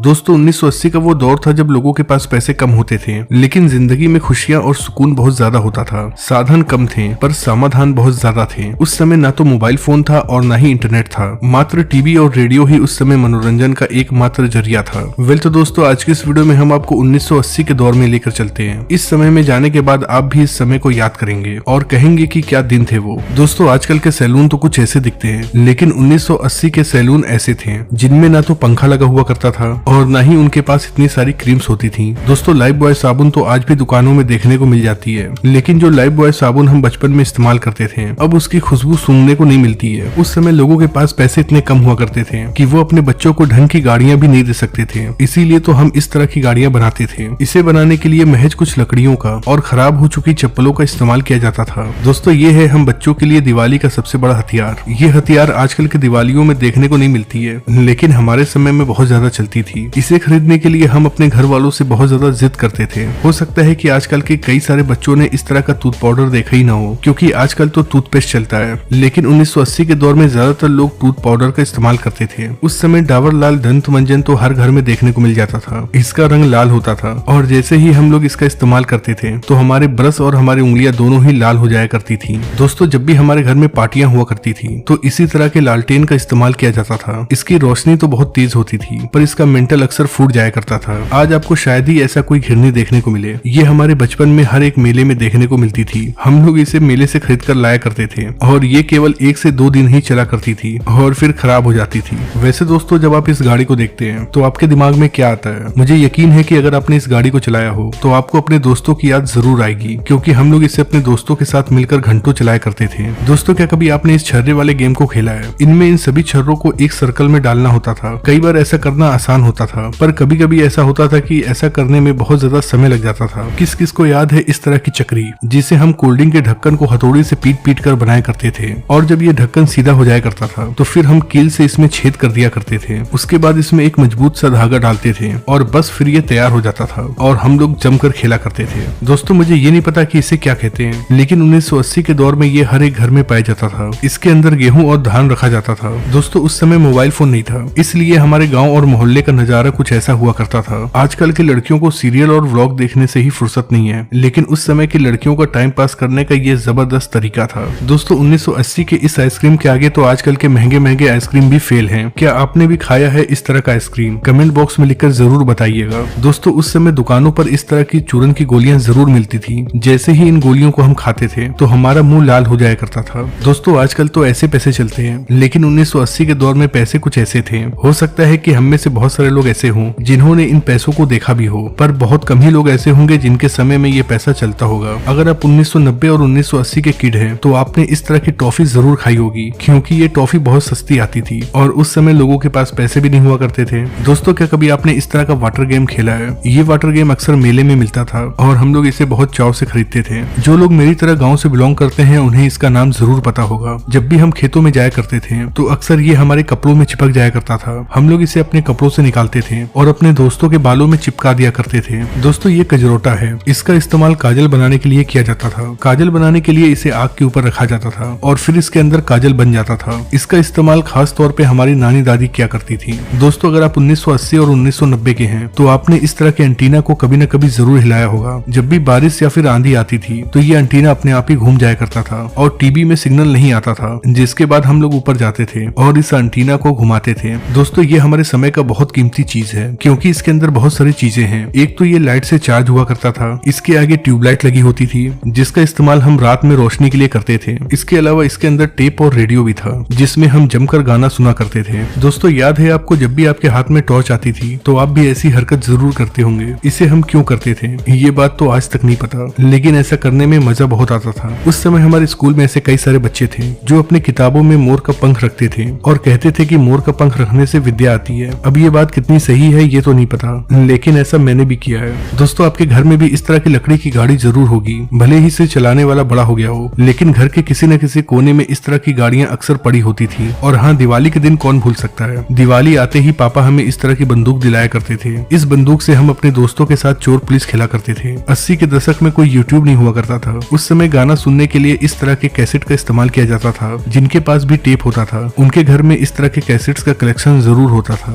दोस्तों 1980 का वो दौर था जब लोगों के पास पैसे कम होते थे, लेकिन जिंदगी में खुशियां और सुकून बहुत ज्यादा होता था। साधन कम थे पर समाधान बहुत ज्यादा थे। उस समय ना तो मोबाइल फोन था और ना ही इंटरनेट था, मात्र टीवी और रेडियो ही उस समय मनोरंजन का एकमात्र जरिया था। वेल तो दोस्तों आज की इस वीडियो में हम आपको 1980 के दौर में लेकर चलते हैं। इस समय में जाने के बाद आप भी इस समय को याद करेंगे और कहेंगे कि क्या दिन थे वो। दोस्तों आजकल के सैलून तो कुछ ऐसे दिखते हैं, लेकिन 1980 के सैलून ऐसे थे जिनमें ना तो पंखा लगा हुआ करता था और ना ही उनके पास इतनी सारी क्रीम्स होती थी। दोस्तों लाइफ बॉय साबुन तो आज भी दुकानों में देखने को मिल जाती है, लेकिन जो लाइफ बॉय साबुन हम बचपन में इस्तेमाल करते थे अब उसकी खुशबू सूंघने को नहीं मिलती है। उस समय लोगों के पास पैसे इतने कम हुआ करते थे कि वो अपने बच्चों को ढंग की गाड़ियां भी नहीं दे सकते थे, इसीलिए तो हम इस तरह की गाड़ियां बनाते थे। इसे बनाने के लिए महज कुछ लकड़ियों का और खराब हो चुकी चप्पलों का इस्तेमाल किया जाता था। दोस्तों ये है हम बच्चों के लिए दिवाली का सबसे बड़ा हथियार। ये हथियार आजकल के दिवालियों में देखने को नहीं मिलती है, लेकिन हमारे समय में बहुत ज्यादा चलती थी। इसे खरीदने के लिए हम अपने घर वालों से बहुत ज्यादा जिद करते थे। हो सकता है कि आजकल के कई सारे बच्चों ने इस तरह का टूथ पाउडर देखा ही ना हो, क्योंकि आजकल तो टूथपेस्ट चलता है, लेकिन 1980 के दौर में ज्यादातर लोग टूथ पाउडर का इस्तेमाल करते थे। उस समय डाबर लाल दंत मंजन तो हर घर में देखने को मिल जाता था। इसका रंग लाल होता था और जैसे ही हम लोग इसका इस्तेमाल करते थे तो हमारे ब्रश और हमारी उंगलियां दोनों ही लाल हो जाया करती थी। दोस्तों जब भी हमारे घर में पार्टियां हुआ करती थी तो इसी तरह के लालटेन का इस्तेमाल किया जाता था। इसकी रोशनी तो बहुत तेज होती थी पर इसका मेंटल अक्सर फूट जाया करता था। आज आपको शायद ही ऐसा कोई घिरनी देखने को मिले। ये हमारे बचपन में हर एक मेले में देखने को मिलती थी। हम लोग इसे मेले से खरीद कर लाया करते थे और ये केवल 1 से 2 दिन ही चला करती थी और फिर खराब हो जाती थी। वैसे दोस्तों जब आप इस गाड़ी को देखते हैं तो आपके दिमाग में क्या आता है? मुझे यकीन है कि अगर आपने इस गाड़ी को चलाया हो तो आपको अपने दोस्तों की याद जरूर आएगी, क्योंकि हम लोग इसे अपने दोस्तों के साथ मिलकर घंटों चलाया करते थे। दोस्तों क्या कभी आपने इस छर्रे वाले गेम को खेला है? इनमें इन सभी छर्रों को एक सर्कल में डालना होता था। कई बार ऐसा करना आसान होता था पर कभी कभी ऐसा होता था कि ऐसा करने में बहुत ज्यादा समय लग जाता था। किस किस को याद है इस तरह की चक्री जिसे हम कोल्ड ड्रिंक के ढक्कन को हथौड़ी से पीट पीट कर बनाया करते थे, और जब ये ढक्कन सीधा हो जाया करता था तो फिर हम कील से इसमें छेद कर दिया करते थे। उसके बाद इसमें एक मजबूत सा धागा डालते थे और बस फिर ये तैयार हो जाता था और हम लोग जमकर खेला करते थे। दोस्तों मुझे ये नहीं पता कि इसे क्या कहते हैं, लेकिन 1980 के दौर में ये हर एक घर में पाया जाता था। इसके अंदर गेहूं और धान रखा जाता था। दोस्तों उस समय मोबाइल फोन नहीं था, इसलिए हमारे गाँव और मोहल्ले का नजारा कुछ ऐसा हुआ करता था। आजकल के लड़कियों को सीरियल और व्लॉग देखने से ही फुर्सत नहीं है, लेकिन उस समय की लड़कियों का टाइम पास करने का ये जबरदस्त तरीका था। दोस्तों 1980 के इस आइसक्रीम के आगे तो आजकल के महंगे महंगे आइसक्रीम भी फेल हैं। क्या आपने भी खाया है इस तरह का आइसक्रीम? कमेंट बॉक्स में लिखकर जरूर बताइएगा। दोस्तों उस समय दुकानों पर इस तरह की चूरन की गोलियां जरूर मिलती थी। जैसे ही इन गोलियों को हम खाते थे तो हमारा मुंह लाल हो जाया करता था। दोस्तों आजकल तो ऐसे पैसे चलते हैं, लेकिन 1980 के दौर में पैसे कुछ ऐसे थे। हो सकता है कि हम में से बहुत सारे लोग ऐसे हों जिन्होंने इन पैसों को देखा भी हो, पर बहुत कम ही लोग ऐसे होंगे जिनके समय में ये पैसा चलता होगा। अगर आप 1990 और 1980 के किड हैं तो आपने इस तरह की टॉफी जरूर खाई होगी, क्योंकि ये टॉफी बहुत सस्ती आती थी और उस समय लोगों के पास पैसे भी नहीं हुआ करते थे। दोस्तों क्या कभी आपने इस तरह का वाटर गेम खेला है? ये वाटर गेम अक्सर मेले में मिलता था और हम लोग इसे बहुत चाव से खरीदते थे। जो लोग मेरी तरह गाँव से बिलोंग करते हैं उन्हें इसका नाम जरूर पता होगा। जब भी हम खेतों में जाया करते थे तो अक्सर ये हमारे कपड़ों में चिपक जाया करता था। हम लोग इसे अपने कपड़ों से निकालते थे और अपने दोस्तों के बालों में चिपका दिया करते थे। दोस्तों ये कजरोटा है। इसका इस्तेमाल काजल बनाने के लिए किया जाता था। काजल बनाने के लिए इसे आग के ऊपर रखा जाता था और फिर इसके अंदर काजल बन जाता था। इसका इस्तेमाल खास तौर पे हमारी नानी दादी किया करती थी। दोस्तों अगर आप 1980 और 1990 के हैं तो आपने इस तरह के एंटीना को कभी न कभी जरूर हिलाया होगा। जब भी बारिश या फिर आंधी आती थी तो ये एंटीना अपने आप ही घूम जाया करता था और टीवी में सिग्नल नहीं आता था, जिसके बाद हम लोग ऊपर जाते थे और इस एंटीना को घुमाते थे। दोस्तों ये हमारे समय का बहुत कीमती चीज है, क्योंकि इसके अंदर बहुत सारी चीजें हैं। एक तो ये लाइट से चार्ज हुआ करता था। इसके आगे ट्यूबलाइट लगी होती थी जिसका इस्तेमाल हम रात में रोशनी के लिए करते थे। इसके अलावा इसके अंदर टेप और रेडियो भी था जिसमें हम जमकर गाना सुना करते थे। दोस्तों याद है आपको जब भी आपके हाथ में टॉर्च आती थी तो आप भी ऐसी हरकत जरूर करते होंगे। इसे हम क्यों करते थे ये बात तो आज तक नहीं पता, लेकिन ऐसा करने में मजा बहुत आता था। उस समय हमारे स्कूल में ऐसे कई सारे बच्चे थे जो अपने किताबों में मोर का पंख रखते थे और कहते थे कि मोर का पंख रखने से विद्या आती है। अब ये बात कितनी सही है ये तो नहीं पता, लेकिन ऐसा मैंने भी किया है। दोस्तों आपके घर में भी इस तरह की लकड़ी की गाड़ी जरूर होगी, भले ही इसे चलाने वाला बड़ा हो गया हो, लेकिन घर के किसी न किसी कोने में इस तरह की गाड़ियां अक्सर पड़ी होती थी। और हाँ, दिवाली के दिन कौन भूल सकता है, दिवाली आते ही पापा हमें इस तरह की बंदूक दिलाया करते थे। इस बंदूक से हम अपने दोस्तों के साथ चोर पुलिस खेला करते थे। 80 के दशक में कोई यूट्यूब नहीं हुआ करता था। उस समय गाना सुनने के लिए इस तरह के कैसेट का इस्तेमाल किया जाता था। जिनके पास भी टेप होता था उनके घर में इस तरह के कैसेट्स का कलेक्शन जरूर होता था।